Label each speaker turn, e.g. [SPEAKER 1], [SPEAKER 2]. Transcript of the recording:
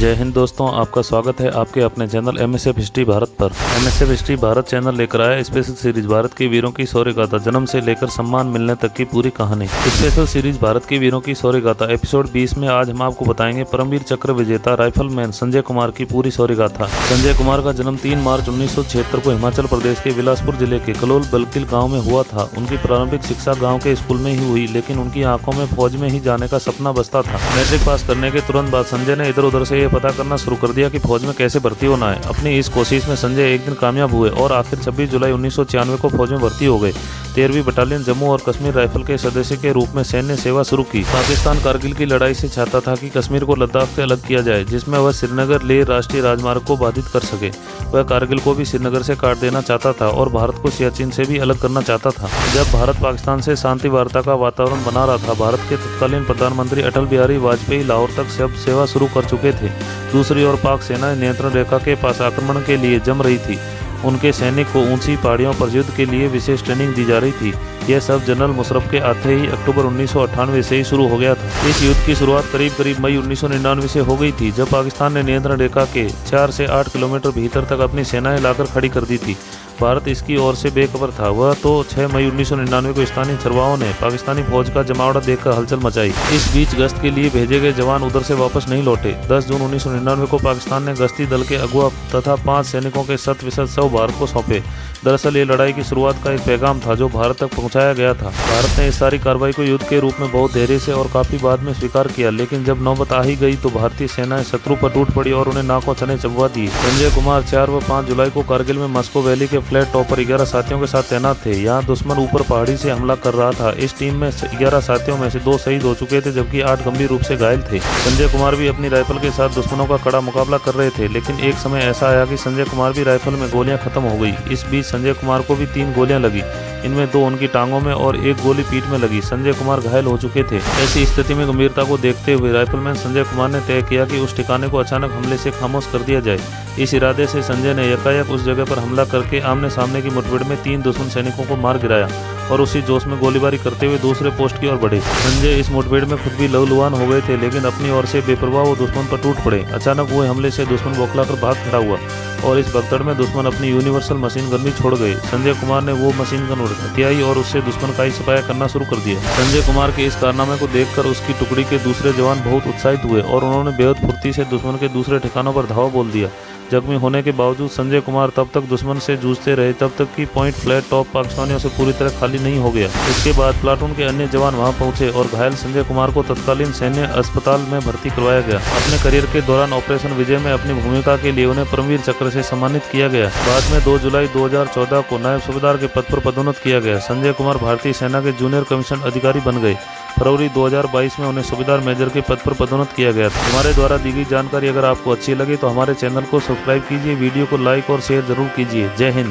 [SPEAKER 1] जय हिंद दोस्तों, आपका स्वागत है आपके अपने चैनल एमएसएफ हिस्ट्री भारत पर। एमएसएफ हिस्ट्री भारत चैनल लेकर आया स्पेशल सीरीज भारत के वीरों की शौर्य गाथा, जन्म से लेकर सम्मान मिलने तक की पूरी कहानी। स्पेशल सीरीज भारत के वीरों की शौर्य गाथा एपिसोड 20 में आज हम आपको बताएंगे परमवीर चक्र विजेता राइफलमैन संजय कुमार की पूरी शौर्य गाथा। संजय कुमार का जन्म 3 मार्च 1976 को हिमाचल प्रदेश के बिलासपुर जिले के कलोल बलकिल गाँव में हुआ था। उनकी प्रारंभिक शिक्षा गाँव के स्कूल में ही हुई, लेकिन उनकी आंखों में फौज में ही जाने का सपना बसता था। मैट्रिक पास करने के तुरंत बाद संजय ने इधर उधर से ये पता करना शुरू कर दिया कि फौज में कैसे भर्ती होना है। अपनी इस कोशिश में संजय एक दिन कामयाब हुए और आखिर 26 जुलाई 1996 को फौज में भर्ती हो गए। 13वीं बटालियन जम्मू और कश्मीर राइफल के सदस्य के रूप में सैन्य सेवा शुरू की। पाकिस्तान कारगिल की लड़ाई से चाहता था कि कश्मीर को लद्दाख से अलग किया जाए, जिसमें वह श्रीनगर लेह राष्ट्रीय राजमार्ग को बाधित कर सके। वह कारगिल को भी श्रीनगर से काट देना चाहता था और भारत को सियाचिन से भी अलग करना चाहता था। जब भारत पाकिस्तान से शांति वार्ता का वातावरण बना रहा था, भारत के तत्कालीन प्रधानमंत्री अटल बिहारी वाजपेयी लाहौर तक शब सेवा शुरू कर चुके थे। दूसरी ओर पाक सेना नियंत्रण रेखा के पास आक्रमण के लिए जम रही थी। उनके सैनिक को ऊंची पहाड़ियों पर युद्ध के लिए विशेष ट्रेनिंग दी जा रही थी। यह सब जनरल मुशर्रफ के आते ही अक्टूबर 1998 से ही शुरू हो गया था। इस युद्ध की शुरुआत करीब मई 1999 से हो गई थी, जब पाकिस्तान ने नियंत्रण रेखा के 4 से 8 किलोमीटर भीतर तक अपनी सेनाएं लाकर खड़ी कर दी थी। भारत इसकी ओर से बेखबर था। वह तो 6 मई 1999 को स्थानीय चरवाहों ने पाकिस्तानी फौज का जमावड़ा देखकर हलचल मचाई। इस बीच गश्त के लिए भेजे गए जवान उधर से वापस नहीं लौटे। 10 जून 1999 को पाकिस्तान ने गश्ती दल के अगुआ तथा 5 सैनिकों के शत-विशत शव भारत को सौंपे। दरअसल ये लड़ाई की शुरुआत का एक पैगाम था जो भारत तक पहुंचाया गया था। भारत ने इस सारी कार्रवाई को युद्ध के रूप में बहुत धैर्य से और काफी बाद में स्वीकार किया, लेकिन जब नौबत आ ही गई तो भारतीय सेनाएं शत्रु पर टूट पड़ी और उन्हें नाकों चने चबवा दिए। संजय कुमार 4 व 5 जुलाई को कारगिल में मस्को वैली के फ्लैट टॉप पर 11 साथियों के साथ तैनात थे। यहाँ दुश्मन ऊपर पहाड़ी से हमला कर रहा था। इस टीम में 11 साथियों में से 2 शहीद हो चुके थे, जबकि 8 गंभीर रूप से घायल थे। संजय कुमार भी अपनी राइफल के साथ दुश्मनों का कड़ा मुकाबला कर रहे थे, लेकिन एक समय ऐसा आया कि संजय कुमार भी राइफल में गोलियां खत्म हो गई। इस बीच संजय कुमार को भी 3 गोलियां लगी। इनमें 2 उनकी टांगों में और 1 गोली पीठ में लगी। संजय कुमार घायल हो चुके थे। ऐसी स्थिति में गंभीरता को देखते हुए राइफलमैन संजय कुमार ने तय किया कि उस ठिकाने को अचानक हमले से खामोश कर दिया जाए। इस इरादे से संजय ने यकायक उस जगह पर हमला करके आमने सामने की मुठभेड़ में 3 दुश्मन सैनिकों को मार गिराया और उसी जोश में गोलीबारी करते हुए दूसरे पोस्ट की ओर बढ़े। संजय इस मुठभेड़ में खुद भी लहूलुहान हो गए थे, लेकिन अपनी ओर से बेपरवाह वो दुश्मन पर टूट पड़े। अचानक हुए हमले से दुश्मन बौखलाकर भाग खड़ा हुआ और इस भगदड़ में दुश्मन अपनी यूनिवर्सल मशीन गन भी छोड़ गए। संजय कुमार ने वो मशीन गन हथियाई और उससे दुश्मन का ही सफाया करना शुरू कर दिया। संजय कुमार के इस कारनामे को देखकर उसकी टुकड़ी के दूसरे जवान बहुत उत्साहित हुए और उन्होंने बेहद फुर्ती से दुश्मन के दूसरे ठिकानों पर धावा बोल दिया। जख्मी होने के बावजूद संजय कुमार तब तक दुश्मन से जूझते रहे, तब तक कि पॉइंट फ्लैट टॉप पाकिस्तानियों से पूरी तरह खाली नहीं हो गया। इसके बाद प्लाटून के अन्य जवान वहां पहुंचे और घायल संजय कुमार को तत्कालीन सैन्य अस्पताल में भर्ती करवाया गया। अपने करियर के दौरान ऑपरेशन विजय में अपनी भूमिका के लिए उन्हें परमवीर चक्र से सम्मानित किया गया। बाद में 2 जुलाई 2014 को नायब सूबेदार के पद पर पदोन्नत किया गया। संजय कुमार भारतीय सेना के जूनियर कमीशन अधिकारी बन गए। फरवरी 2022 में उन्हें सूबेदार मेजर के पद पर पदोन्नत किया गया था। हमारे द्वारा दी गई जानकारी अगर आपको अच्छी लगे तो हमारे चैनल को सब्सक्राइब कीजिए, वीडियो को लाइक और शेयर जरूर कीजिए। जय हिंद।